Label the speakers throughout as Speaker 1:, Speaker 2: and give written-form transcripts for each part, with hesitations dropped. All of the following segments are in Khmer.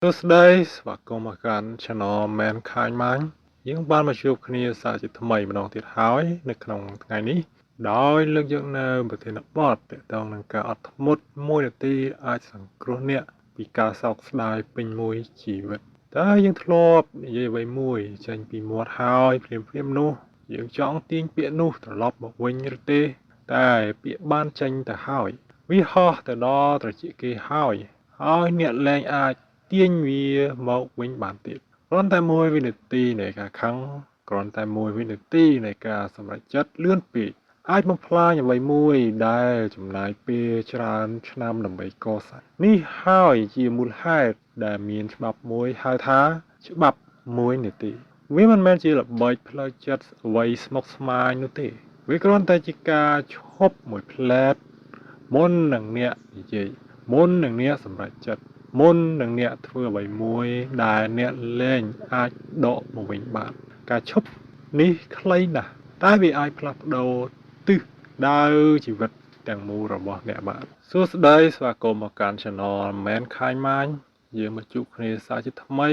Speaker 1: សួស្តីស្វាគមន៍មកកាន់ Channel Mankind Mind យើងបានមកជួបគ្នាសាជាថ្មីម្ដងទៀតហើយនៅក្នុងថ្ងៃនេះដោយលើកយកនៅប្រធានបទទាក់ទងនឹងការអត់ធ្មត់1នាទីអាចសង្គ្រោះអ្នកពីការសោកស្ដាយពេញមួយជីវិតតើយើងធ្លាប់និយាយអ្វីមួយចេញពីមាត់ហើយភ្លាមនោះយើងចង់ទាញពាក្យនោះត្រឡប់មកវិញឬទេតែពាក្យបានចេញទៅហើយវាហោះទៅដល់ត្រចៀកគេហើយអ្នកលែងអាចទាញវាមកវិញបានទៀតគ្រាន់តែ1វិនាទីនៃការខឹងគ្រាន់តែ1វិនាទីនៃការសម្រេចចិត្តលឿនពេកអាចបំផ្លាញអ្វីមួយដែលចំណាយពេលច្រើនឆ្នាំដើម្បីកសាងនេះហើយជាមូលហេតុដែលមានច្បាប់មួយហៅថាច្បាប់1នាទីវាមិនមែនជាល្បិចផ្លូវចិត្តអ្វីស្មុគស្មាញនោះទេវាគ្រាន់តែជាការឈប់មួយផ្លែតមុននឹងអ្នកនិយាយមុននឹងអ្នកសម្រេចចិត្តមុននឹងអ្នកធ្វើអ្វីមួយដែលអ្នកលែងអាចដកមកវិញបានការឈប់នេះខ្លីណាស់តែវាអាចផ្លាស់ប្ដូរទិសដៅជីវិតទាំងមូលរបស់អ្នកបានសួស្តីស្វាគមន៍មកកាន់ Channel Mankind Mind យើងមកជួបគ្នាសាជាថ្មី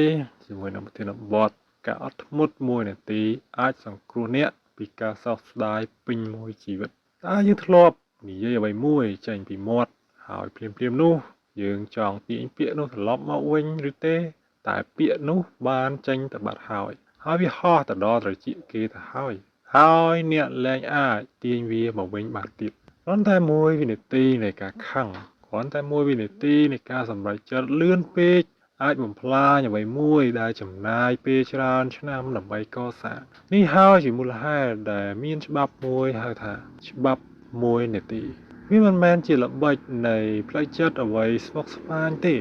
Speaker 1: ជាមួយនឹងប្រធានបទការអត់ធ្មត់1នាទីអាចសង្គ្រោះអ្នកពីការសោកស្ដាយពេញមួយជីវិតតើយើងធ្លាប់និយាយអ្វីមួយចេញពីមាត់ហើយភ្លាមនោះយើងចង់ទាញពាក្យនោះត្រឡប់មកវិញឬទេតែពាក្យនោះបានចេញទៅបាត់ហើយវាហោះទៅដល់ត្រចៀកគេទៅហើយអ្នកលែងអាចទាញវាមកវិញបានទៀតគ្រាន់តែ1វិនាទីនៃការខឹងគ្រាន់តែ1វិនាទីនៃការសម្រេចចិត្តលឿនពេកអាចបំផ្លាញអ្វីមួយដែលចំណាយពេលច្រើនឆ្នាំដើម្បីកសាងនេះហើយជាមូលហេតុដែលមានច្បាប់មួយហៅថាច្បាប់1នាទីវាមិនមែនជាល្បិចនៃផ្លូវចិត្តអ្វីស្មុគស្មាញទេ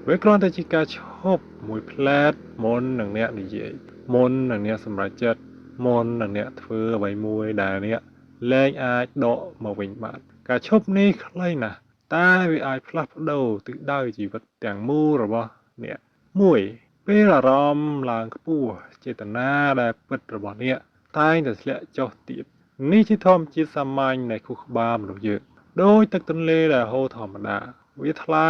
Speaker 1: វាគ្រាន់តែជាការឈប់មួយផ្លែតមុននឹងអ្នកនិយាយមុននឹងអ្នកសម្រេចចិត្តមុននឹងអ្នកធ្វើអ្វីមួយដែលអ្នកលែងអាចដកមកវិញបានការឈប់នេះខ្លីណាស់តែវាអាចផ្លាស់ប្ដូរទិសដៅជីវិតទាំងមូលរបស់អ្នក1ពេលអារម្មណ៍ឡើងខ្ពស់ចេតនាដែលពិតរបស់អ្នកតែងតែធ្លាក់ចុះទៀតនេះជាធម្មជាតិសាមញ្ញនៃខួរក្បាលមនុស្សយើងដោយទឹកទន្លេដែលហូរធម្មតាវាថ្លា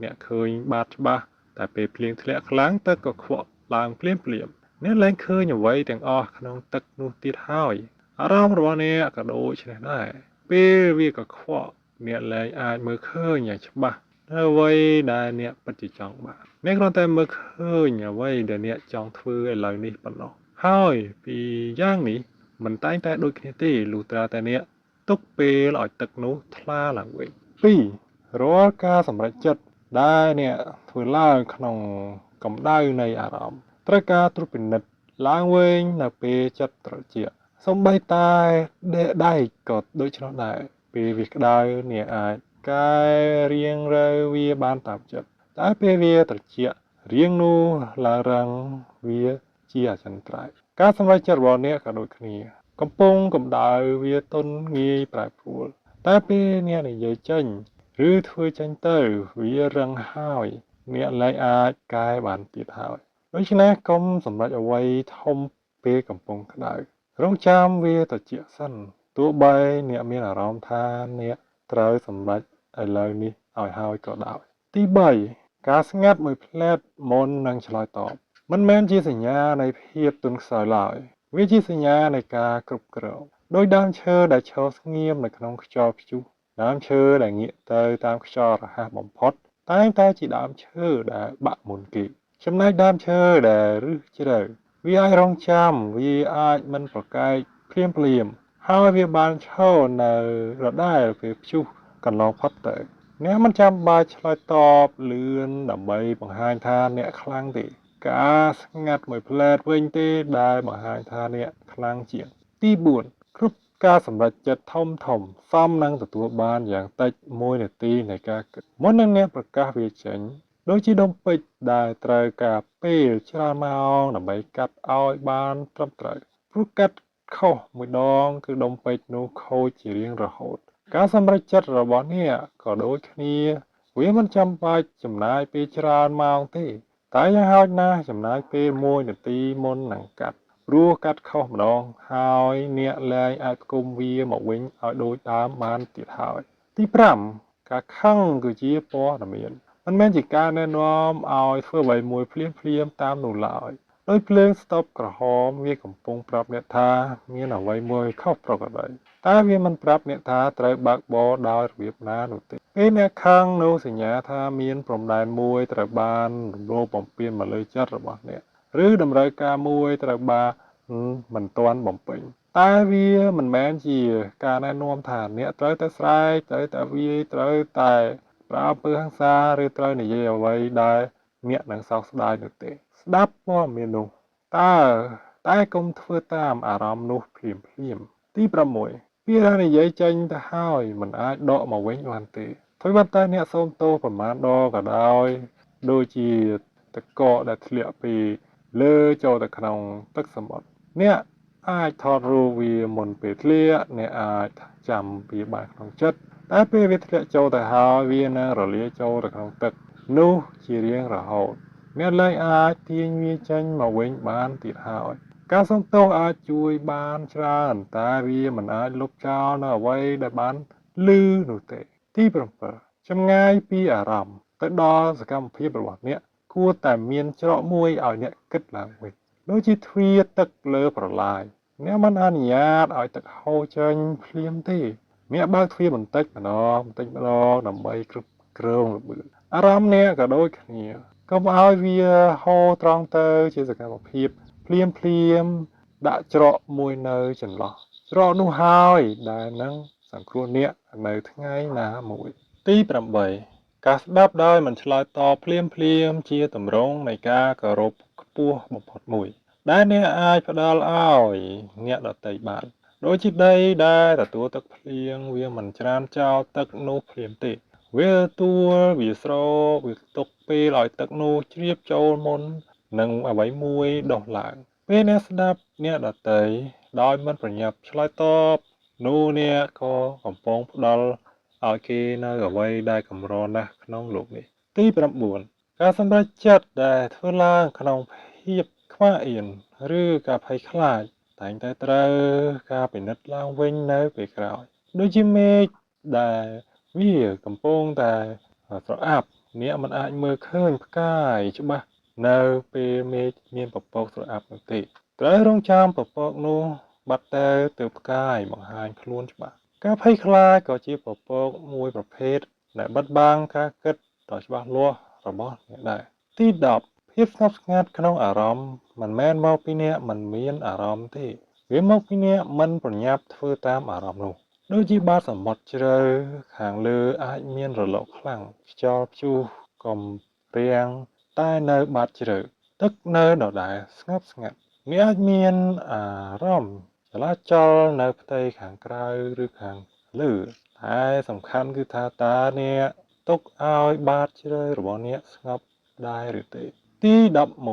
Speaker 1: អ្នកឃើញបាតច្បាស់តែពេលភ្លៀងធ្លាក់ខ្លាំងទឹកក៏ខ្វក់ឡើងភ្លាមអ្នកលែងឃើញអ្វីទាំងអស់ក្នុងទឹកនោះទៀតហើយអារម្មណ៍របស់អ្នកក៏ដូចនេះដែរពេលវាក៏ខ្វក់អ្នកលែងអាចមើលឃើញយ៉ាងច្បាស់នៅអ្វីដែលអ្នកពិតជាចង់បានអ្នកគ្រាន់តែមើលឃើញអ្វីដែលអ្នកចង់ធ្វើឥឡូវនេះប៉ុណ្ណោះហើយពីយ៉ាងនេះមិនតែងតែដូចគ្នាទេលុះត្រាតែអ្នកទុកពេលឲ្យទឹកនោះថ្លាឡើងវិញ2រាល់ការសម្រេចចិត្តដែលអ្នកធ្វើឡើងក្នុងកម្ដៅនៃអារម្មណ៍ត្រូវការត្រួតពិនិត្យឡើងវិញនៅពេលចិត្តត្រជាក់សូម្បីតែដែកក៏ដូច្នោះដែរពេលវាក្តៅអ្នកអាចកែរៀងរើវាបានតាមចិត្តតែពេលវាត្រជាក់រៀងនោះឡើងរឹងវាជាអចិន្ត្រៃយ៍ការសម្រេចចិត្តរបស់អ្នកក៏ដូចគ្នាកំពុងកម្ដៅវាទន់ងាយប្រែប្រួលតែពេលអ្នកនិយាយចេញឬធ្វើចេញទៅវារឹងហើយអ្នកលែងអាចកែបានទៀតហើយដូច្នេះកុំសម្រេចអ្វីធំពេលកំពុងក្តៅរងចាំវាត្រជាក់សិនទោះបីអ្នកមានអារម្មណ៍ថាអ្នកត្រូវសម្រេចឥឡូវនេះឲ្យហើយក៏ដោយទី3ការស្ងាត់មួយផ្លែតមុននឹងឆ្លើយតបមិនមែនជាសញ្ញានៃភាពទន់ខ្សោយឡើយវាជាសញ្ញានៃការគ្រប់គ្រងដោយដើមឈើដែលឈរស្ងៀមនៅក្នុងខ្យល់ព្យុះដើមឈើដែលងាកទៅតាមខ្យល់រហ័សបំផុតតែងតែជាដើមឈើដែលបាក់មុនគេចំណែកដើមឈើដែលឫសជ្រៅវាអាចរងចាំវាអាចមិនប្រកែកភ្លាមហើយវាបានឈរនៅរដែលពេលព្យុះកន្លងផុតទៅអ្នកមិនចាំបាច់ឆ្លើយតបលឿនដើម្បីបង្ហាញថាអ្នកខ្លាំងទេការស្ងាត់មួយផ្លែតវិញទេដែលបង្ហាញថាអ្នកខ្លាំងជាងទី4គ្រប់ការសម្រេចចិត្តធំសមនឹងទទួលបានយ៉ាងតិច1នាទីនៃការគិតមុននឹងអ្នកប្រកាសវាចេញដូចជាដុំពេជ្រដែលត្រូវការពេលច្រើនម៉ោងដើម្បីកាត់ឲ្យបានត្រឹមត្រូវព្រោះកាត់ខុសមួយដងគឺដុំពេជ្រនោះខូចជារៀងរហូតការសម្រេចចិត្តរបស់អ្នកក៏ដូចគ្នាវាមិនចាំបាច់ចំណាយពេលច្រើនម៉ោងទេតែយ៉ាងហោចណាស់ចំណាយពេល1នាទីមុននឹងកាត់ព្រោះកាត់ខុសម្ដងហើយអ្នកលែងអាចផ្គុំវាមកវិញឲ្យដូចដើមបានទៀតហើយទី5ការខឹងគឺជាព័ត៌មាន มันแม่นជាការណែនាំឲ្យធ្វើអ្វីមួយភ្លាមៗតាមនោះឡើយដោយភ្លើងស្តុបក្រហមវាកំពុងប្រាប់អ្នកថាមានអ្វីមួយខុសប្រក្រតីតែវាមិនប្រាប់អ្នកថាត្រូវបើកបរដោយរបៀបណានោះទេពេលអ្នកខឹងនោះសញ្ញាថាមានព្រំដែនមួយត្រូវបានរំលោភបំពានមកលើចិត្តរបស់អ្នកឬតម្រូវការមួយត្រូវបានមិនទាន់បំពេញតែវាមិនមែនជាការណែនាំថាអ្នកត្រូវតែស្រែកត្រូវតែវាយត្រូវតែប្រើអំពើហិង្សាឬត្រូវនិយាយអ្វីដែលអ្នកនឹងសោកស្ដាយនោះទេស្ដាប់ព័ត៌មាននោះតែកុំធ្វើតាមអារម្មណ៍នោះភ្លាមទី6ពាក្យដែលនិយាយចេញទៅហើយមិនអាចដកមកវិញបានទេធ្វើប៉ុន្តែអ្នកសូមទោសប្រមាណដងក៏ដោយដូចជាទឹកកកដែលធ្លាក់ពីលើចូលទៅក្នុងទឹកសមុទ្រអ្នកអាចថតរូបវាមុនពេលធ្លាក់អ្នកអាចចាំវាបានក្នុងចិត្តតែពេលវាធ្លាក់ចូលទៅហើយវានឹងរលាយចូលទៅក្នុងទឹកនោះជារៀងរហូតអ្នកលែងអាចទាញវាចេញមកវិញបានទៀតហើយការសុំទោសអាចជួយបានច្រើនតែវាមិនអាចលុបចោលនៅអ្វីដែលបានឮនោះទេទី7ចម្ងាយពីអារម្មណ៍ទៅដល់សកម្មភាពរបស់អ្នកគួរតែមានច្រកមួយឲ្យអ្នកគិតឡើងវិញដូចជាទ្វារទឹកលើប្រឡាយអ្នកមិនអនុញ្ញាតឲ្យទឹកហូរចេញភ្លាមទេអ្នកបើកទ្វារបន្តិចម្ដងដើម្បីគ្រប់គ្រងល្បឿនអារម្មណ៍អ្នកក៏ដូចគ្នាកុំឲ្យវាហូរត្រង់ទៅជាសកម្មភាពភ្លាមដាក់ច្រកមួយនៅចន្លោះច្រកនោះហើយដែលនឹងសង្គ្រោះអ្នកនៅថ្ងៃណាមួយទី8ការស្ដាប់ដោយមិនឆ្លើយតបភ្លាមជាទម្រង់នៃការគោរពខ្ពស់បំផុតមួយដែលអ្នកអាចផ្ដល់ឲ្យអ្នកដទៃបានដូចជាដីដែលទទួលទឹកភ្លៀងវាមិនច្រានចោលទឹកនោះភ្លាមទេវាស្រោបវាទុកពេលឲ្យទឹកនោះជ្រាបចូលមុននឹងអ្វីមួយដុះឡើងពេលអ្នកស្ដាប់អ្នកដទៃដោយមិនប្រញាប់ឆ្លើយតបនោះអ្នកក៏កំពុងផ្ដល់ឲ្យគេនៅអ្វីដែលកម្រណាស់ក្នុងโลกនេះទី9ការសម្រេចចិត្តដែលធ្វើឡើងក្នុងភាពខ្មាស់អៀនឬការភ័យខ្លាចតែងតែត្រូវការពិនិត្យឡើងវិញនៅពេលក្រោយដូចជាមេឃដែលវាកំពុងតែស្រអាប់អ្នកមិនអាចមើលឃើញផ្កាយច្បាស់នៅពេលមេឃមានពពកស្រអាប់នោះទេត្រូវរងចាំពពកនោះបាត់ទៅទើបផ្កាយបង្ហាញខ្លួនច្បាស់ការភ័យខ្លាចក៏ជាពពកមួយប្រភេទដែលបិទបាំងការគិតដ៏ច្បាស់លាស់របស់អ្នកដែរទី10ភាពស្ងប់ស្ងាត់ក្នុងអារម្មណ៍មិនមែនមកពីអ្នកមិនមានអារម្មណ៍ទេវាមកពីអ្នកមិនប្រញាប់ធ្វើតាមអារម្មណ៍នោះដូចជាបាតសមុទ្រជ្រៅខាងលើអាចមានរលកខ្លាំងខ្យល់ព្យុះកំរាំងតែនៅបាតជ្រៅទឹកនៅដដែលស្ងប់ស្ងាត់អ្នកអាចមានអារម្មណ៍ចលាចលនៅផ្ទៃខាងក្រៅឬខាងលើតែសំខាន់គឺថាតើអ្នកទុកឲ្យបាតជ្រៅរបស់អ្នកស្ងប់ដែរឬទេទី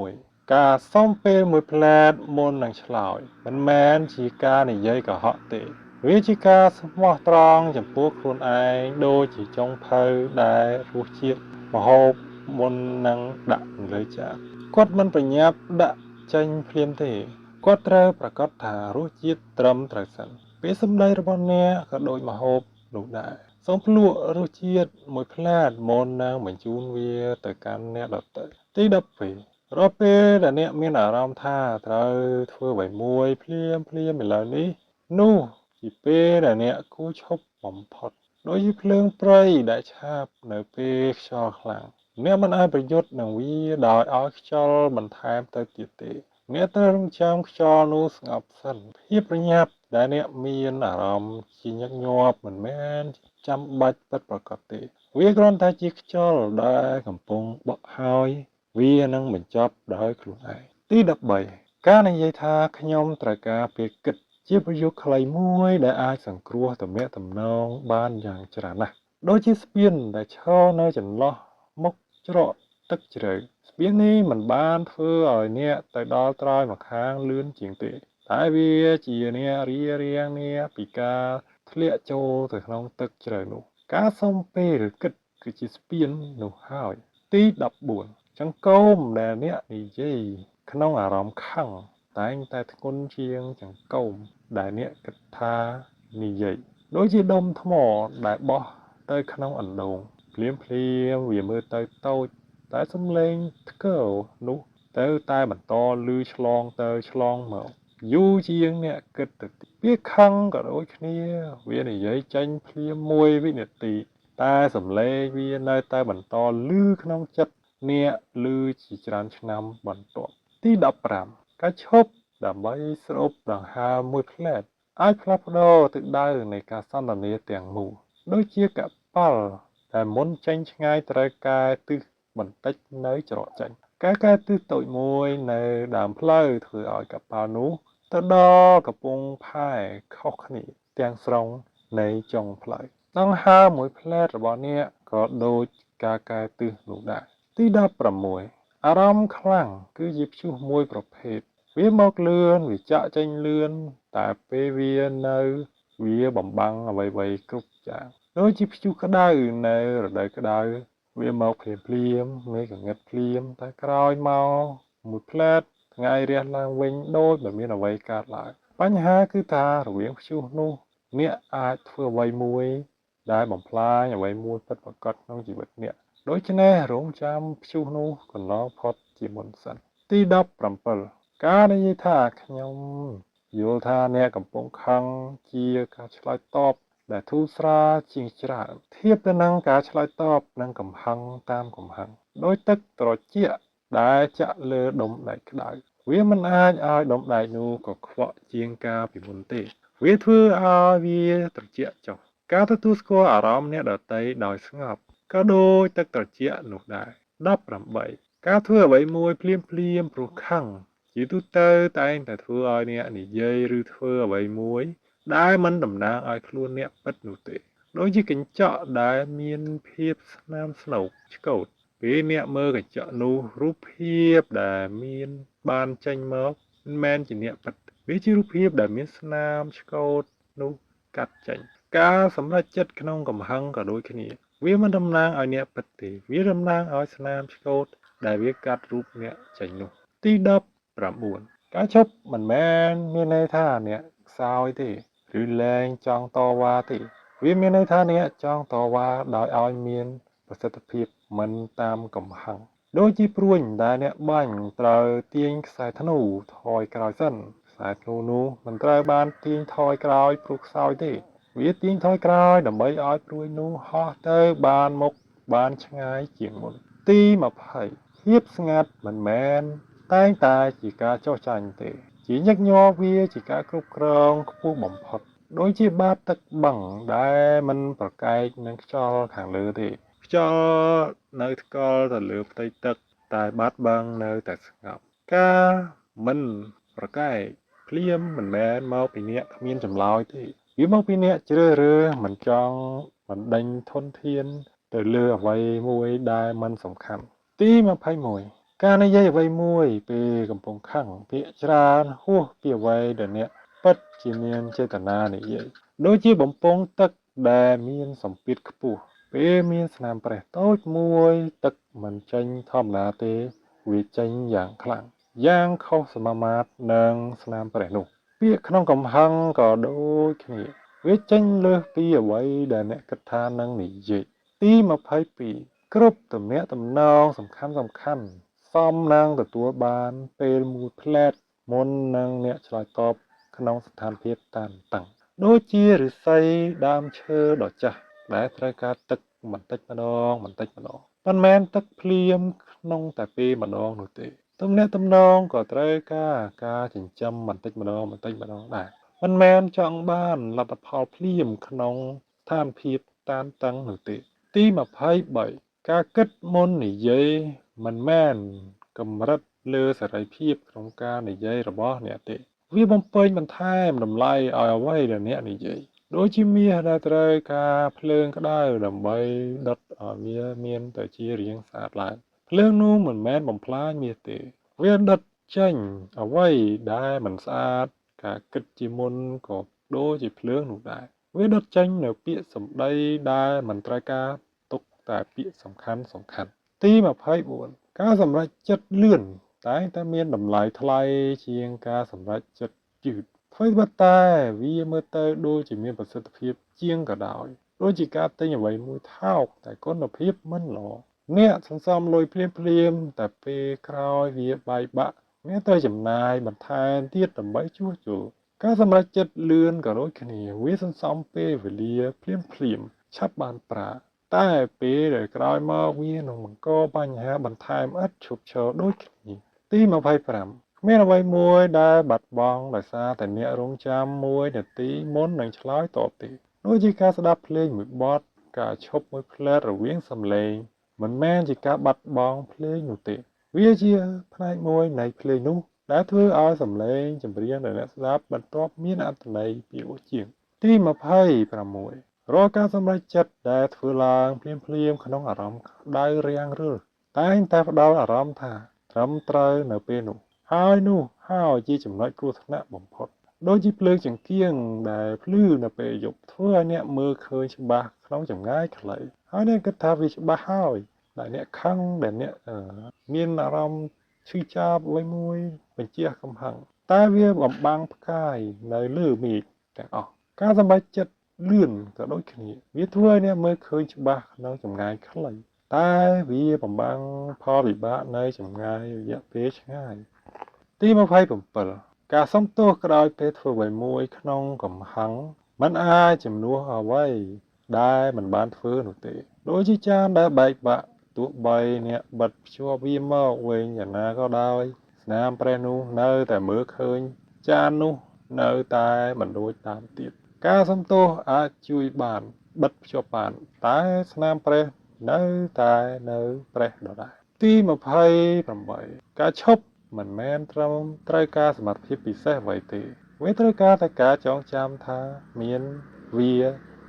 Speaker 1: 11ការសុំពេលមួយផ្លែតមុននឹងឆ្លើយមិនមែនជាការនិយាយកុហកទេវាជាការស្មោះត្រង់ចំពោះខ្លួនឯងដូចជាចុងភៅដែលរសជាតិម្ហូបមុននឹងដាក់លើចានគាត់មិនប្រញាប់ដាក់ចេញភ្លាមទេគាត់ត្រូវប្រាកដថារសជាតិត្រឹមត្រូវសិនពេលសម្ដីរបស់អ្នកក៏ដូចម្ហូបនោះដែរសូមភ្លក្សរសជាតិមួយផ្លែតមុននឹងបញ្ជូនវាទៅកាន់អ្នកដទៃទី12រាល់ពេលដែលអ្នកមានអារម្មណ៍ថាត្រូវធ្វើអ្វីមួយភ្លាមឥឡូវនេះនោះជាពេលដែលអ្នកគួរឈប់បំផុតដូចជាភ្លើងព្រៃដែលឆាបនៅពេលខ្យល់ខ្លាំងអ្នកមិនអាចប្រយុទ្ធនឹងវាដោយឲ្យខ្យល់បន្ថែមទៅទៀតទេអ្នកត្រូវរង់ចាំខ្យល់នោះស្ងប់សិនភាពប្រញាប់ដែលអ្នកមានអារម្មណ៍ជាញឹកញាប់មិនមែនចាំបាច់ពិតប្រាកដទេវាគ្រាន់តែជាខ្យល់ដែលកំពុងបក់ហើយវានឹងបញ្ចប់ដោយខ្លួនឯងទី13ការនិយាយថាខ្ញុំត្រូវការពេលគិតជាប្រយោគខ្លីមួយដែលអាចសង្គ្រោះទំនាក់ទំនងបានយ៉ាងច្រើនណាស់ដូចជាស្ពានដែលឈរនៅចន្លោះមុខច្រកទឹកជ្រៅស្ពាននេះមិនបានធ្វើឲ្យអ្នកទៅដល់ត្រើយម្ខាងលឿនជាងទេតែវាជាអ្នករៀងអ្នកពីការធ្លាក់ចូលទៅក្នុងទឹកជ្រៅនោះការសុំពេលគិតគឺជាស្ពាននោះហើយទី14ចង្កូមដែលអ្នកនិយាយក្នុងអារម្មណ៍ខឹងតែងតែធ្ងន់ជាងចង្កូមដែលអ្នកគិតថានិយាយដូចជាដុំថ្មដែលបោះទៅក្នុងអណ្ដូង ភ្លាមវាមើលទៅតូចតែសំឡេងថ្កោនោះទៅតែបន្តឮឆ្លងទៅឆ្លងមកយូរជាងអ្នកគិតទៅទៀតវាខឹងក៏ដូចគ្នាវានិយាយចេញភ្លាមមួយវិនាទីតែសំឡេងវានៅតែបន្តឮក្នុងចិត្តអ្នកឮជាច្រើនឆ្នាំបន្ទាប់ទី15ការឈប់ដើម្បីស្រូបដង្ហើមមួយផ្លែតអាចផ្លាស់ប្ដូរទិសដៅនៃការសន្ទនាទាំងមូលដូចជាកប៉ាល់តែមុនចេញឆ្ងាយត្រូវកែទិសបន្តិចនៅច្រកចេញការកែទិសតូចមួយនៅដើមផ្លូវធ្វើឲ្យកប៉ាល់នោះទៅដល់កំពង់ផែខុសគ្នាទាំងស្រុងនៃចុងផ្លូវដង្ហើមមួយផ្លែតរបស់អ្នកក៏ដូចការកែទិសនោះដែរទី16អារម្មណ៍ខ្លាំងគឺជាព្យុះមួយប្រភេទវាមកលឿនវាចាក់ចេញលឿនតែពេលវានៅវាបំបាំងអ្វីៗគ្រប់យ៉ាងដូចជាព្យុះក្តៅនៅរដូវក្តៅវាមកភ្លាមមេឃងឹតភ្លាមតែក្រោយមកមួយផ្លែតថ្ងៃរះឡើងវិញដូចមិនមានអ្វីកើតឡើងបញ្ហាគឺថារវាងព្យុះនោះអ្នកអាចធ្វើអ្វីមួយដែលបំផ្លាញអ្វីមួយពិតប្រាកដក្នុងជីវិតអ្នកដូច្នេះរងចាំព្យុះនោះកន្លងផុតជាមុនសិនទី17ការនិយាយថាខ្ញុំយល់ថាអ្នកកំពុងខឹងជាការឆ្លើយតបដែលធូរស្រាលជាងច្រើនធៀបទៅនឹងការឆ្លើយតបនឹងកំហឹងតាមកំហឹងដោយទឹកត្រជាក់ដែលចាក់លើដុំដែកក្តៅវាមិនអាចឲ្យដុំដែកនោះកខ្វក់ជាងការពីមុនទេវាធ្វើឲ្យវាត្រជាក់ចុះការទទួលស្គាល់អារម្មណ៍អ្នកដទៃដោយស្ងប់ក៏ដូចទឹកត្រជាក់នោះដែរ18ការធ្វើអ្វីមួយភ្លាមព្រោះខឹងជាទូទៅតែងតែធ្វើឲ្យអ្នកនិយាយឬធ្វើអ្វីមួយដែលមិនតំណាងឲ្យខ្លួនអ្នកពិតនោះទេដូចជាកញ្ចក់ដែលមានភាពស្នាមស្នូកឆ្កូតពេលអ្នកមើលកញ្ចក់នោះរូបភាពដែលមានបានចេញមកមិនមែនជាអ្នកពិតវាជារូបភាពដែលមានស្នាមឆ្កូតនោះកាត់ចេញការសម្រេចចិត្តក្នុងកំហឹងក៏ដូចគ្នាវាមិនតំណាងឲ្យអ្នកពិតទេវាតំណាងឲ្យស្នាមឆ្កូតដែលវាកាត់រូបអ្នកចេញនោះទី19ការឈប់មិនមែនមានន័យថាអ្នកខ្សោយទេឬលែងចង់តវ៉ាទេវាមានន័យថាអ្នកចង់តវ៉ាដោយឲ្យមានប្រសិទ្ធភាពមិនតាមកំហឹងដូចជាព្រួញដែលអ្នកបាញ់ត្រូវទាញខ្សែធ្នូថយក្រោយសិនខ្សែធ្នូនោះមិនត្រូវបានទាញថយក្រោយព្រោះខ្សោយទេវាទាញថយក្រោយដើម្បីឲ្យព្រួយនោះហោះទៅបានមុខបានឆ្ងាយជាងមុនទី20ភាពស្ងាត់មិនមែនតែងតែជាការចោះចាញ់ទេជាញឹកញាប់វាជាការគ្រប់គ្រងខ្ពស់បំផុតដូចជាបាតទឹកបឹងដែលមិនប្រកែកនឹងខ្យល់ខាងលើទេខ្យល់នៅថ្កល់ទៅលើផ្ទៃទឹកតែបាតបឹងនៅតែស្ងប់ការមិនប្រកែកភ្លាមមិនមែនមកពីអ្នកគ្មានចម្លើយទេវាមកពីអ្នកជ្រើសរើសមិនចង់បណ្ដេញធនធានទៅលើអ្វីមួយដែលមិនសំខាន់ទី21ការនិយាយអ្វីមួយពេលកំពុងខឹងពាក្យច្រើនហួសពីអ្វីដែលអ្នកពិតជាមានចេតនានិយាយដូចជាបំពង់ទឹកដែលមានសម្ពាធខ្ពស់ពេលមានស្នាមប្រេះតូចមួយទឹកមិនចេញធម្មតាទេវាចេញយ៉ាងខ្លាំងយ៉ាងខុសសមាមាត្រនឹងស្នាមប្រេះនោះពាក្យក្នុងកំហឹងក៏ដូចគ្នាវាចេញលើសពីអ្វីដែលអ្នកគិតថានឹងនិយាយទី22គ្រប់ទំនាក់ទំនងសំខាន់សមនឹងទទួលបានពេលមួយផ្លែតមុននឹងអ្នកឆ្លើយតបក្នុងស្ថានភាពតានតឹងដូចជាឫស្សីដើមឈើដ៏ចាស់ដែលត្រូវការទឹកបន្តិចម្ដងមិនមែនទឹកភ្លាមក្នុងតែពេលម្ដងនោះទេទំនាក់ទំនងក៏ត្រូវការចិញ្ចឹមបន្តិចម្ដងដែរមិនមែនចង់បានលទ្ធផលភ្លាមក្នុងស្ថានភាពតានតឹងនោះទេទី23ការគិតមុននិយាយមិនមែនកម្រិតលើសេរីភាពក្នុងការនិយាយរបស់អ្នកទេវាបំពេញបន្ថែមតម្លៃឲ្យអ្វីដែលអ្នកនិយាយដូចជាមាសដែលត្រូវការភ្លើងក្តៅដើម្បីដុតឲ្យវាមានតែជារាងស្អាតឡើងភ្លើងនោះមិនមែនបំផ្លាញមាសទេវាដុតចេញអ្វីដែលមិនស្អាតការគិតជាមុនក៏ដូចជាភ្លើងនោះដែរវាដុតចេញនៅពាក្យសម្ដីដែលមិនត្រូវការទុកតែពាក្យសំខាន់ទី24ការសម្រេចចិត្តលឿនតែងតែមានតម្លៃថ្លៃជាងការសម្រេចចិត្តយឺតអ្វីក៏តែវាមើលទៅដូចជាមានប្រសិទ្ធភាពជាងក៏ដោយ ដូចជាការទិញអ្វីមួយថោកតែគុណភាពមិនល្អអ្នកសន្សំលុយភ្លាមៗតែពេលក្រោយវាបែកបាក់អ្នកត្រូវចំណាយបន្ថែមទៀតដើម្បីជួសជុលការសម្រេចចិត្តលឿនក៏ដូចគ្នាវាសន្សំពេលវេលាភ្លាមៗឆាប់បានប្រាតែពេលដែលក្រោយមកវានឹងបង្កបញ្ហាបន្ថែមឥតឈប់ឈរដូចគ្នាទី25គ្មានអ្វីមួយដែលបាត់បង់ដោយសារតែអ្នករងចាំមួយនាទីមុននឹងឆ្លើយតបទេដូចជាការស្ដាប់ភ្លេងមួយបទការឈប់មួយផ្លែតរវាងសំឡេងមិនមែនជាការបាត់បង់ភ្លេងនោះទេវាជាផ្នែកមួយនៃភ្លេងនោះដែលធ្វើឲ្យសំឡេងចម្រៀងដែលអ្នកស្ដាប់បន្ទាប់មានអត្ថន័យពីរោះជាងទី26រាល់ការសម្រេចចិត្តដែលធ្វើឡើងភ្លាមៗក្នុងអារម្មណ៍ក្តៅរាំងឬតែងតែផ្ដល់អារម្មណ៍ថាត្រឹមត្រូវនៅពេលនោះហើយជាចំណុចគ្រោះថ្នាក់បំផុតដូចជាភ្លើងចង្កៀងដែលភ្លឺនៅពេលយប់ធ្វើឲ្យអ្នកមើលឃើញច្បាស់ក្នុងចម្ងាយខ្លីហើយអ្នកគិតថាវាច្បាស់ហើយដែលអ្នកខឹងដែលអ្នកមានអារម្មណ៍ឈឺចាប់អ្វីមួយបញ្ជាកំហឹងតែវាបំបាំងផ្កាយនៅលើមេឃទាំងអស់ការសម្រេចចិត្តលឿនក៏ដូចគ្នាវាធ្វើឲ្យអ្នកមើលឃើញច្បាស់ក្នុងចម្ងាយខ្លីតែវាបំបាំងផលវិបាកនៃចម្ងាយរយៈពេលឆ្ងាយទី27ការសុំទោសក្រោយពេលធ្វើអ្វីមួយក្នុងកំហឹងมันអាចជំនួសអ្វីដែលมันបានធ្វើនោះទេដូចជាចានដែលបែកបាក់ទោះបីអ្នកបិទភ្ជាប់វាមកវិញយ៉ាងណាក៏ដោយស្នាមប្រេះនោះនៅតែមើលឃើញចាននោះនៅតែមិនរួចតាមទៀតការសុំទោសអាចជួយបានបិទភ្ជាប់បានតែស្នាមប្រេះនៅតែនៅប្រេះដដែលទី28ការឈប់មិនមែនត្រឹមត្រូវការសមត្ថភាពពិសេសអ្វីទេវាត្រូវការតែការចងចាំថាមានវា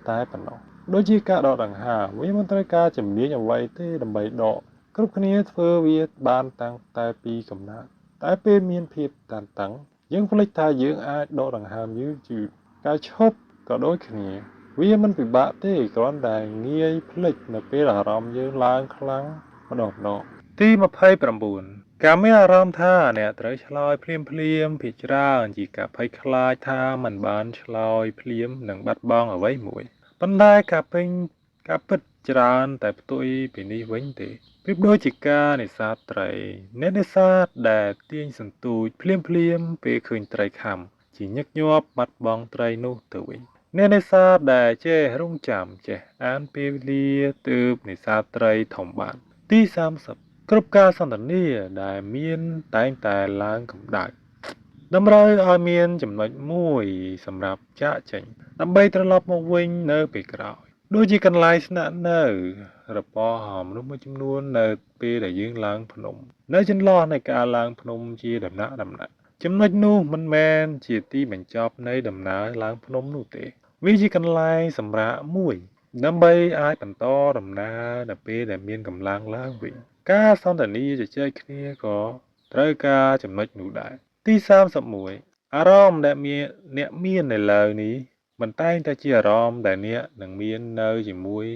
Speaker 1: តែប៉ុណ្ណោះដូចជាការដកដង្ហើមវាមិនត្រូវការជំនាញអ្វីទេដើម្បីដកគ្រប់គ្នាធ្វើវាបានតាំងតែពីកំណើតតែពេលមានភាពតានតឹងយើងភ្លេចថាយើងអាចដកដង្ហើមយឺតការឈប់ក៏ដូចគ្នាវាមិនពិបាកទេគ្រាន់តែងាយភ្លេចនៅពេលអារម្មណ៍យើងឡើងខ្លាំងម្ដងទី29ការមានអារម្មណ៍ថាអ្នកត្រូវឆ្លើយភ្លាមភាគច្រើនជាការភ័យខ្លាចថាมันបានឆ្លើយភ្លាមនឹងបាត់បង់អ្វីមួយប៉ុន្តែការពិតច្រើនតែផ្ទុយពីនេះវិញទេប្រៀបដូចជាការនេសាទត្រីអ្នកនេសាទដែលទាញសន្ទូចភ្លាមពេលឃើញត្រីខាំជាញឹកញាប់បាត់បង់ត្រីនោះទៅវិញអ្នកនេសាទដែលចេះរង់ចាំចេះអានពេលវេលាទើបនេសាទត្រីធំបានទី30គ្រប់ការសន្ទនាដែលមានតែងតែឡើងកម្ដៅតម្រូវឲ្យមានចំណុចមួយសម្រាប់ចាកចេញដើម្បីត្រឡប់មកវិញនៅពេលក្រោយដូចជាកន្លែងស្នាក់នៅរបស់មនុស្សមួយចំនួននៅពេលដែលយើងឡើងភ្នំនៅចន្លោះនៃការឡើងភ្នំជាដំណាក់ចំណុចនោះមិនមែនជាទីបញ្ចប់នៃដំណើរឡើងភ្នំនោះទេវាជាកន្លែងសម្រាកមួយដើម្បីអាចបន្តដំណើរនៅពេលដែលមានកម្លាំងឡើងវិញការសន្ទនាជជែកគ្នាក៏ត្រូវការចំណុចនោះដែរទី31អារម្មណ៍ដែលអ្នកមាននៅឡើយនេះមិនតែងតែជាអារម្មណ៍ដែលអ្នកនឹងមាននៅជាមួយ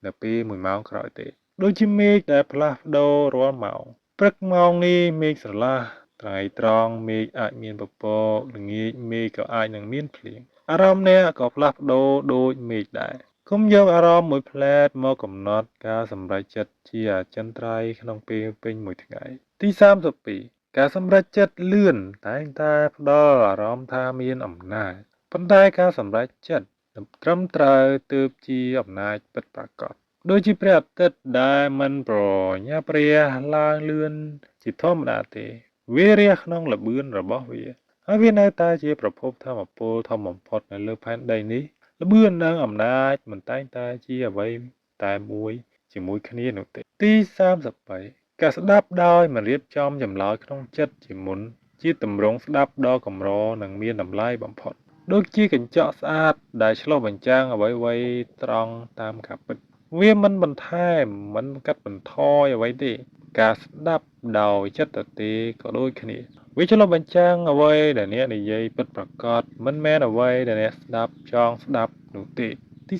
Speaker 1: នៅពេល1ម៉ោងក្រោយទេដូចជាមេឃដែលផ្លាស់ប្ដូររាល់ម៉ោងព្រឹកម៉ោងនេះមេឃស្រឡះថ្ងៃត្រង់មេឃអាចមានពពកល្ងាចមេឃក៏អាចនឹងមានភ្លៀងអារម្មណ៍អ្នកក៏ផ្លាស់ប្ដូរដូចមេឃដែរកុំយកអារម្មណ៍មួយផ្លែតមកកំណត់ការសម្រេចចិត្តជាអចិន្ត្រៃយ៍ក្នុងពេលពេញមួយថ្ងៃទី32ការសម្រេចចិត្តលឿនតែងតែផ្ដល់អារម្មណ៍ថាមានអំណាចប៉ុន្តែការសម្រេចចិត្តត្រឹមត្រូវទើបជាអំណាចពិតប្រាកដដូចជាព្រះអាទិត្យដែលមិនប្រញាប់រះឡើងលឿនជាធម្មតាទេវារះក្នុងល្បឿនរបស់វាហើយវានៅតែជាប្រភពថាមពលធំបំផុតនៅលើផែនដីនេះល្បឿននិងអំណាចមិនតែងតែជាអ្វីតែមួយជាមួយគ្នានោះទេទី33ការស្ដាប់ដោយមិនរៀបចំចម្លើយក្នុងចិត្តជាមុនជាទម្រង់ស្ដាប់ដ៏កម្រនិងមានតម្លៃបំផុតដូចជាកញ្ចក់ស្អាតដែលឆ្លុះបញ្ចាំងអ្វីត្រង់តាមការពិតវាមិនបន្ថែមមិនកាត់បន្ថយអ្វីទេការស្ដាប់ដោយចិត្តទទេក៏ដូចគ្នាវាឆ្លុះបញ្ចាំងអ្វីដែលអ្នកនិយាយពិតប្រាកដមិនមែនអ្វីដែលអ្នកស្ដាប់ចង់ស្ដាប់នោះទេទី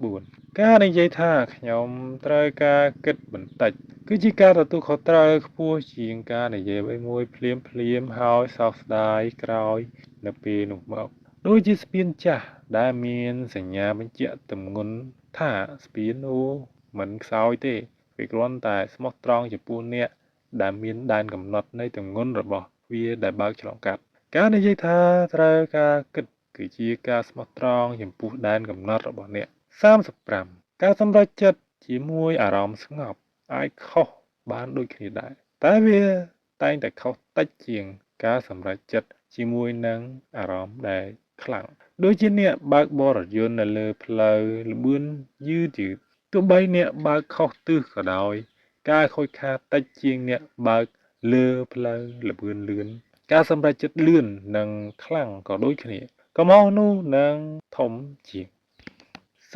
Speaker 1: 34ការនិយាយថាខ្ញុំត្រូវការគិតបន្តិចគឺជាការទទួលខុសត្រូវខ្ពស់ជាងការនិយាយអ្វីមួយភ្លាមហើយសោកស្ដាយក្រោយនៅពេលនោះមក Đôi chỉ spin chả đã miên sảnh nhà bên chợ tầm ngôn thả spin ô mình sao thế việc loan tại smart strong chỉ buôn nè đã miên đàn cầm nọtในtầm ngôn rồi bỏ vì đã bao cho lòng cắt cáในdây tha tra cá kịch cứ chia cá smart strong chỉ buôn đàn cầm nọt rồi bỏ nè 30 ការសម្រេចចិត្តជាមួយអារម្មណ៍ស្ងប់អាចខុសបានដូចគ្នាដែរតែវាតែងតែខុសតិចជាងការសម្រេចចិត្តជាមួយនឹងអារម្មណ៍ដែលខ្លាំងដូចជាអ្នកបើកបរយន្តនៅលើផ្លូវល្បឿនយឺតទោះបីអ្នកបើកខុសទិសក៏ដោយការខូចខាតតិចជាងអ្នកបើកលើផ្លូវល្បឿនលឿនការសម្រេចចិត្តលឿននិងខ្លាំងក៏ដូចគ្នាកំហុសនោះនឹងធំជាង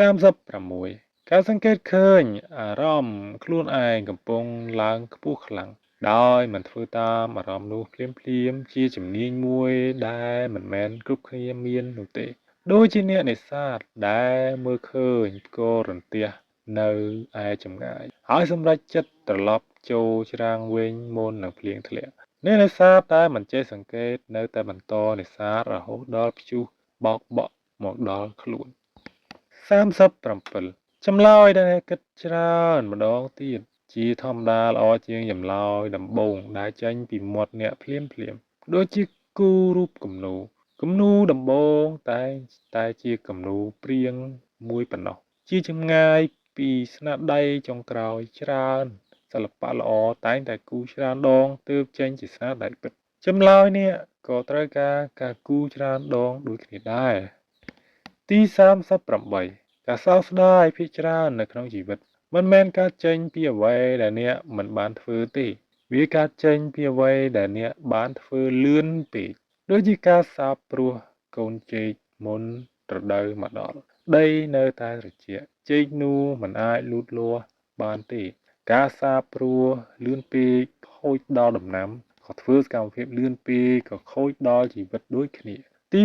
Speaker 1: 36 ការសង្កេតឃើញអារម្មណ៍ខ្លួនឯងកំពុងឡើងខ្ពស់ខ្លាំងដោយមិនធ្វើតាមអារម្មណ៍នោះភ្លាមៗជាជំនាញមួយដែលមិនមែនគ្រប់គ្នាមាននោះទេដូចជាអ្នកនេសាទដែលមើលឃើញផ្គររន្ទះនៅឯចម្ងាយហើយសម្រេចចិត្តត្រឡប់ចូលច្រាំងវិញមុននឹងភ្លៀងធ្លាក់អ្នកនេសាទដែលមិនចេះសង្កេតនៅតែបន្តនេសាទរហូតដល់ព្យុះបោកបក់មកដល់ខ្លួន 37 ចម្លើយដែលអ្នកគិតច្រើនម្ដងទៀតជាធម្មតាល្អជាងចម្លើយដំបូងដែលចេញពីមាត់អ្នកភ្លាមដូចជាគូរូបគំនូរគំនូរដំបូងតែជាគំនូរព្រាងមួយប៉ុណ្ណោះជាចម្ងាយពីស្នាដៃចុងក្រោយច្រើនសិល្បៈល្អតែងតែគូច្រើនដងទើបចេញជាស្នាដៃពិតចម្លើយនេះក៏ត្រូវការគូច្រើនដងដូចគ្នាដែរ ទី 38 ការសោកស្ដាយភាគច្រើននៅក្នុងជីវិតមិនមែនកើតចេញពីអ្វីដែលអ្នកមិនបានធ្វើទេវាកើតចេញពីអ្វីដែលអ្នកបានធ្វើលឿនពេកដូចជាការសាបព្រោះកូនចេកមុនរដូវមកដល់ដីនៅតែត្រជាក់ចេកនោះមិនអាចលូតលាស់បានទេការសាបព្រោះលឿនពេកខូចដល់ដំណាំក៏ធ្វើសកម្មភាពលឿនពេកក៏ខូចដល់ជីវិតដូចគ្នាទី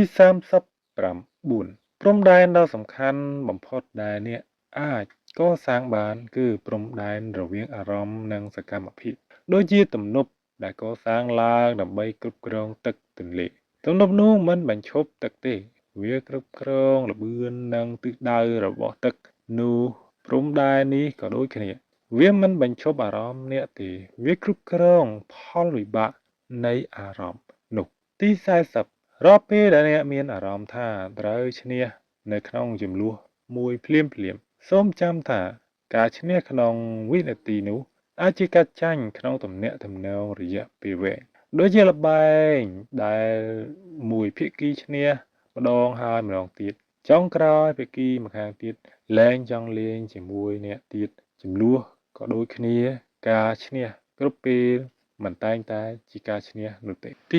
Speaker 1: 39 ព្រំដែនដ៏សំខាន់បំផុតដែលអ្នកអាចកសាងបានគឺព្រំដែនរវាងអារម្មណ៍និងសកម្មភាពដូចជាទំនប់ដែលកសាងឡើងដើម្បីគ្រប់គ្រងទឹកទន្លេទំនប់នោះមិនបញ្ឈប់ទឹកទេវាគ្រប់គ្រងល្បឿននិងទិសដៅរបស់ទឹកនោះព្រំដែននេះក៏ដូចគ្នាវាមិនបញ្ឈប់អារម្មណ៍អ្នកទេវាគ្រប់គ្រងផលវិបាកនៃអារម្មណ៍នោះទី 40 រាល់ពេលដែលអ្នកមានអារម្មណ៍ថាត្រូវឈ្នះនៅក្នុងជម្លោះមួយភ្លាមសូមចាំថាការឈ្នះក្នុងវិនាទីនោះអាចជាការចាញ់ក្នុងទំនាក់ទំនងរយៈពេលវែងដូចជាល្បែងដែលមួយភាគីឈ្នះម្ដងហើយម្ដងទៀតចុងក្រោយភាគីម្ខាងទៀតលែងចង់លេងជាមួយអ្នកទៀតជម្លោះក៏ដូចគ្នាការឈ្នះគ្រប់ពេលមិនតែងតែជាការឈ្នះនោះទេទី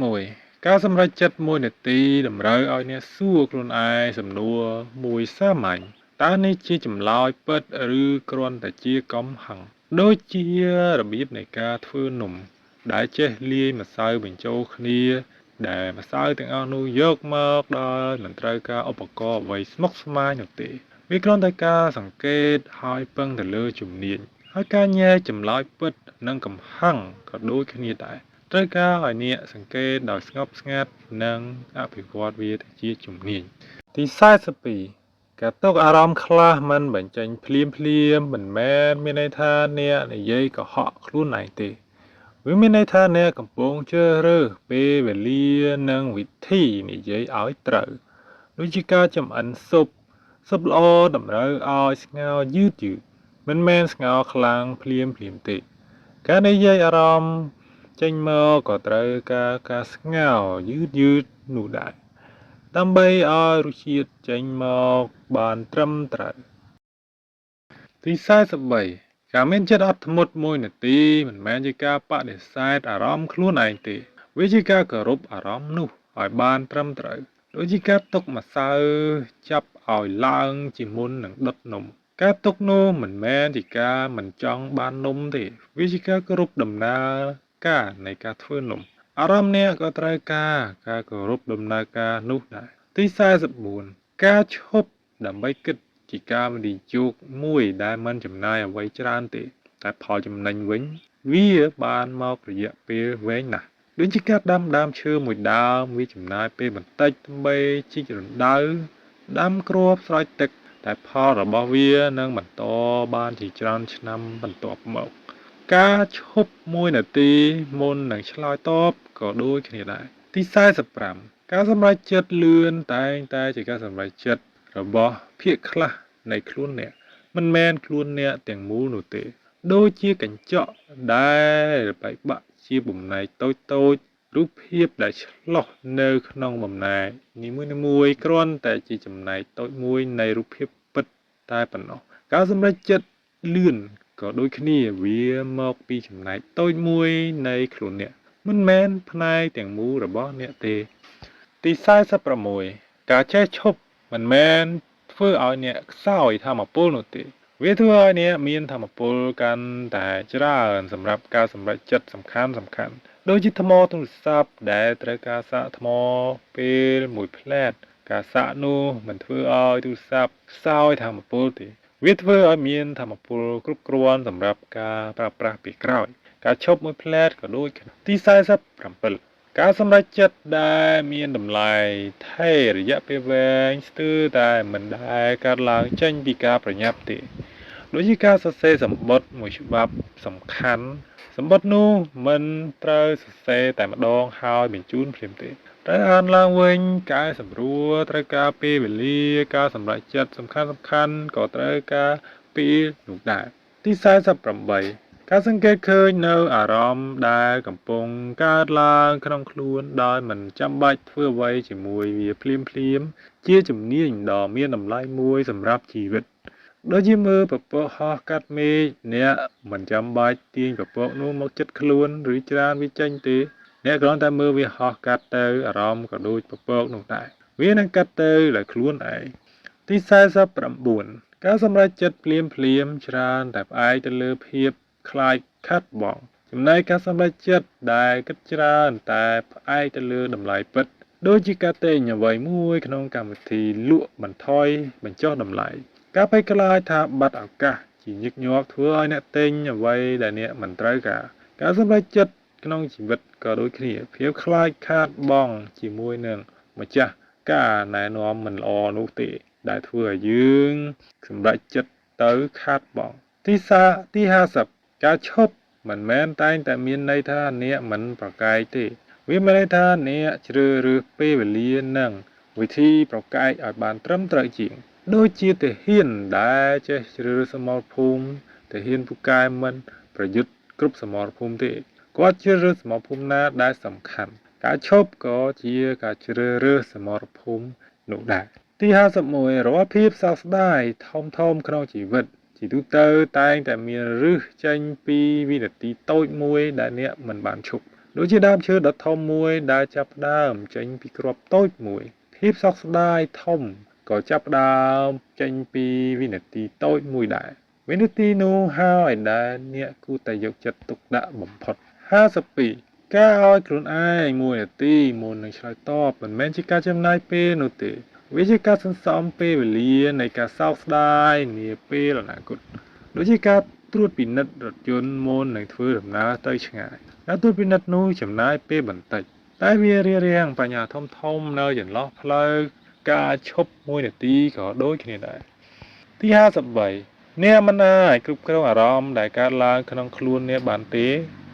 Speaker 1: 41 ការសម្រេចចិត្តមួយនាទីតម្រូវឲ្យអ្នកសួរខ្លួនឯងសំណួរមួយសាមញ្ញតើនេះជាចម្លើយពិតឬគ្រាន់តែជាកំហឹងដូចជារបៀបនៃការធ្វើនំដែលចេះលាយម្សៅបញ្ចូលគ្នាដែលម្សៅទាំងអស់នោះយកមកដោយមិនត្រូវការឧបករណ៍អ្វីស្មុគស្មាញនោះទេវាគ្រាន់តែការសង្កេតហើយពឹងទៅលើជំនាញហើយការញែកចម្លើយពិតនិងកំហឹងក៏ដូចគ្នាដែរត្រូវការឲ្យអ្នកសង្កេតដោយស្ងប់ស្ងាត់និងអភិវឌ្ឍវាទៅជាជំនាញទី 42 ការទុកអារម្មណ៍ខ្លះមិនបញ្ចេញភ្លាមមិនមែនមានន័យថាអ្នកនិយាយកុហកខ្លួនឯងទេវាមានន័យថាអ្នកកំពុងជ្រើសរើសពេលវេលានិងវិធីនិយាយឲ្យត្រូវដូចជាការចម្អិនស៊ុបល្អតម្រូវឲ្យស្ងោរយឺតមិនមែនស្ងោរខ្លាំងភ្លាមទេការនិយាយអារម្មណ៍ចេញមកក៏ត្រូវការស្ងោរយឺតនោះដែរដើម្បីឲ្យរសជាតិចេញមកបានត្រឹមត្រូវទី 43 ការមានចិត្តអត់ធ្មត់មួយនាទីមិនមែនជាការបដិសេធអារម្មណ៍ខ្លួនឯងទេវាជាការគោរពអារម្មណ៍នោះឲ្យបានត្រឹមត្រូវដូចជាការទុកម្សៅចាប់ឲ្យឡើងជាមុននឹងដុតនំការទុកនោះមិនមែនជាការមិនចង់បាននំទេវាជាការគោរពដំណើរការនៃការធ្វើនំអារម្មណ៍អ្នកក៏ត្រូវការគោរពដំណើរការនោះដែរទី 44 ការឈប់ដើម្បីគិតជាការវិនិយោគមួយដែលមិនចំណាយអ្វីច្រើនទេតែផលចំណេញវិញវាបានមករយៈពេលវែងណាស់ ដូចជាការដាំឈើមួយដើមវាចំណាយពេលបន្តិចដើម្បីជីករណ្ដៅដាំគ្រាប់ស្រោចទឹកតែផលរបស់វានឹងបន្តបានជាច្រើនឆ្នាំបន្ទាប់មកការឈប់1នាទីមុននឹងឆ្លើយតបក៏ដូចគ្នាដែរទី45ការសម្រេចចិត្តលឿនតែងតែជាការសម្រេចចិត្តរបស់ភាគខ្លះនៃខ្លួនអ្នកមិនមែនខ្លួនអ្នកទាំងមូលនោះទេដូចជាកញ្ចក់ដែលបែកបាក់ជាបំណែកតូចៗរូបភាពដែលឆ្លុះនៅក្នុងបំណែកនីមួយៗគ្រាន់តែជាចំណែកតូចមួយនៃរូបភាពពិតតែប៉ុណ្ណោះការសម្រេចចិត្តលឿនក៏ដូចគ្នាវាមកពីចំណែកតូចមួយនៃខ្លួនអ្នកមិនមែនផ្នែកទាំងមូលរបស់អ្នកទេទី46ការចេះឈប់មិនមែនធ្វើឲ្យអ្នកខ្សោយថាមពលនោះទេវាធ្វើឲ្យអ្នកមានថាមពលកាន់តែច្រើនសម្រាប់ការសម្រេចចិត្តសំខាន់ដូចជាថ្មទូរស័ព្ទដែលត្រូវការសាកថ្មពេលមួយផ្លែតការសាកនោះមិនធ្វើឲ្យទូរស័ព្ទខ្សោយថាមពលទេវាធ្វើឲ្យមានថាមពលគ្រប់គ្រាន់សម្រាប់ការប្រើប្រាស់ពេលក្រោយការឈប់មួយផ្លែតក៏ដូចទី47ការសម្រេចចិត្តដែលមានតម្លៃថេររយៈពេលវែងស្ទើរតែមិនដែលកើតឡើងចេញពីការប្រញាប់ទេដូចជាការសរសេរសម្បត្តិមួយច្បាប់សំខាន់សម្បត្តិនោះមិនត្រូវសរសេរតែម្ដងហើយបញ្ជូនភ្លាមទេត្រូវអានឡើងវិញកែសម្រួលត្រូវការពេលវេលាការសម្រេចចិត្តសំខាន់ក៏ត្រូវការពេលនោះដែរទី48ការសង្កេតឃើញនៅអារម្មណ៍ដែលកំពុងកើតឡើងក្នុងខ្លួនដោយមិនចាំបាច់ធ្វើអ្វីជាមួយវាភ្លាមជាជំនាញដ៏មានតម្លៃមួយសម្រាប់ជីវិតដូចជាមើលពពកហោះកាត់មេឃអ្នកមិនចាំបាច់ទាញពពកនោះមកជិតខ្លួនឬច្រានវាចេញទេអ្នកគ្រាន់តែមើលវាហោះកាត់ទៅអារម្មណ៍ក៏ដូចពពកនោះដែរវានឹងកាត់ទៅដោយខ្លួនឯងទី49ការសម្រេចចិត្តភ្លាមច្រើនតែផ្អែកទៅលើភាពខ្លាចខាត់បងចំណែកការសម្រេចចិត្តដែលគិតច្រើនតែផ្អែកទៅលើតម្លៃពិតដូចជាការទិញអ្វីមួយក្នុងកម្មវិធីលក់បន្ថយបញ្ចុះតម្លៃការភ័យខ្លាចថាបាត់ឱកាសជាញឹកញាប់ធ្វើឲ្យអ្នកទិញអ្វីដែលអ្នកមិនត្រូវការសម្រេចចិត្តក្នុងជីវិតក៏ដូចគ្នាភាពខ្លាចខាតបង់ជាមួយនឹងម្ចាស់ការណែនាំមិនល្អនោះទេដែលធ្វើឲ្យយើងសម្រេចចិត្តទៅខាតបង់ទី50ការឈប់មិនមែនតែងតែមានន័យថាអ្នកមិនប្រកែកទេវាមានន័យថាអ្នកជ្រើសរើសពេលវេលានិងវិធីប្រកែកឲ្យបានត្រឹមត្រូវជាងដូចជាទាហានដែលចេះជ្រើសរើសសមរភូមិទាហានពូកែមិនប្រយុទ្ធគ្រប់សមរភូមិទេគាត់ជ្រើសរើសសមរភូមិណាដែលសំខាន់ការឈប់ក៏ជាការជ្រើសរើសសមរភូមិនោះដែរទី51រាល់ភាពសោកស្ដាយធំក្នុងជីវិតជាទូទៅតែងតែមានឫសចេញពីវិនាទីតូចមួយដែលអ្នកមិនបានឈប់ដូចជាដើមឈើដ៏ធំមួយដែលចាប់ផ្ដើមចេញពីគ្រាប់តូចមួយភាពសោកស្ដាយធំក៏ចាប់ផ្ដើមចេញពីវិនាទីតូចមួយដែរវិនាទីនោះហើយដែលអ្នកគួរតែយកចិត្តទុកដាក់បំផុត52ការឲ្យខ្លួនឯង1នាទីមុននឹងឆ្លើយតបមិនមែនជាការចំណាយពេលនោះទេវាជាការសន្សំពេលវេលានៃការសោកស្ដាយនាពេលអនាគតដូចជាការត្រួតពិនិត្យរថយន្តមុននឹងធ្វើដំណើរទៅឆ្ងាយការត្រួតពិនិត្យនោះចំណាយពេលបន្តិចតែវារារាំងបញ្ហាធំនៅចន្លោះផ្លូវការឈប់1នាទីក៏ដូចគ្នាដែរទី53អ្នកមិនអាចគ្រប់គ្រងអារម្មណ៍ដែលកើតឡើងក្នុងខ្លួនអ្នកបានទេ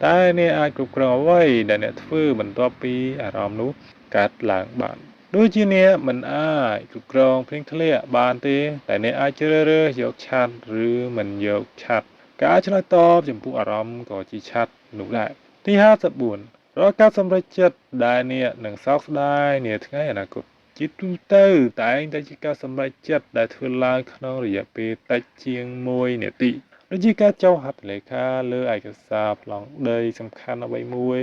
Speaker 1: តែអ្នកអាចគ្រប់គ្រងអ្វីដែលអ្នកធ្វើបន្ទាប់ពីអារម្មណ៍នោះកើតឡើងបានដូចជាអ្នកមិនអាចគ្រប់គ្រងភ្លៀងធ្លាក់បានទេតែអ្នកអាចជ្រើសរើសយកឆាត់ឬមិនយកឆាត់ការឆ្លើយតបចំពោះអារម្មណ៍ក៏ជាឆាត់នោះដែរទី54រាល់ការសម្រេចចិត្តដែលអ្នកនឹងសោកស្ដាយនាថ្ងៃអនាគតជាទូទៅតែងតែជាការសម្រេចចិត្តដែលធ្វើឡើងក្នុងរយៈពេលតិចជាង1នាទីដូចជាការចុះហត្ថលេខាលើឯកសារប្លង់ដីសំខាន់អ្វីមួយ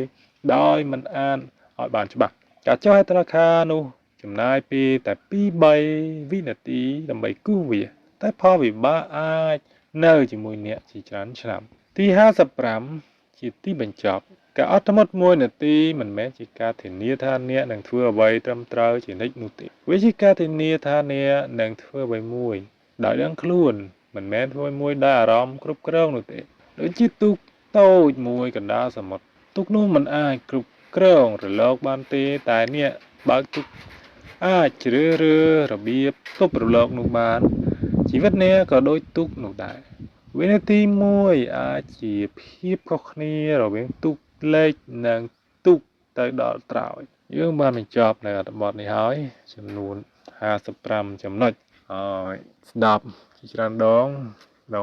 Speaker 1: ដោយមិនអានឲ្យបានច្បាស់ការចុះហត្ថលេខានោះចំណាយពេលតែ2-3វិនាទីដើម្បីគូសវាតែផលវិបាកអាចនៅជាមួយអ្នកជាច្រើនឆ្នាំទី55ជាទីបញ្ចប់ការអត់ធ្មត់1នាទីមិនមែនជាការធានាថាអ្នកនឹងធ្វើអ្វីត្រឹមត្រូវជានិច្ចនោះទេវាជាការធានាថាអ្នកនឹងធ្វើអ្វីមួយដោយដឹងខ្លួនមិនមែនធ្វើមួយដោយអារម្មណ៍គ្រប់គ្រងនោះទេដូចជាទូកតូចមួយកណ្ដាលសមុទ្រទូកនោះមិនអាចគ្រប់ ក្រងរលកបានទេតែនេះបើកទុកអាចជ្រើសរើសរបៀបទប់រលកនោះបានជីវិតនេះក៏ដូចទុកនោះដែរវិនាទីមួយអាចជាភាពខុសគ្នារវាងទុកលេខនិងទុកទៅដល់ត្រើយយើងបានបញ្ចប់នៅអត្ថបទនេះហើយចំនួន55ចំណុចហើយស្ដាប់ជាច្រើនដង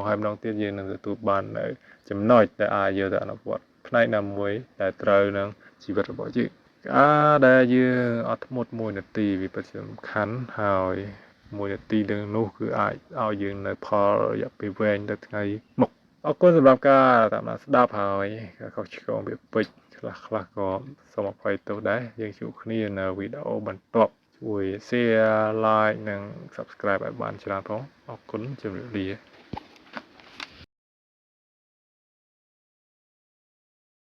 Speaker 1: ហើយម្ដងទៀតយើងនឹងទទួលបាននៅចំណុចដែលអាចយកទៅអនុវត្តផ្នែកណាមួយដែលត្រូវនឹងជីវិតរបស់យើងការដែលយើងអត់ធ្មត់1នាទីវាពិតជាសំខាន់ហើយ1នាទីនឹងនោះគឺអាចឲ្យយើងនៅផលរយៈពេលវែងទៅថ្ងៃមុខអរគុណសម្រាប់ការតាមដានស្ដាប់ហើយខុសឆ្គងវាពេចខ្លះក៏សូមអភ័យទោសដែរយើងជួបគ្នានៅវីដេអូបន្ទាប់ជួយ share like និង subscribe ឲ្យបានច្រើនផងអរគុណជម្រាបលា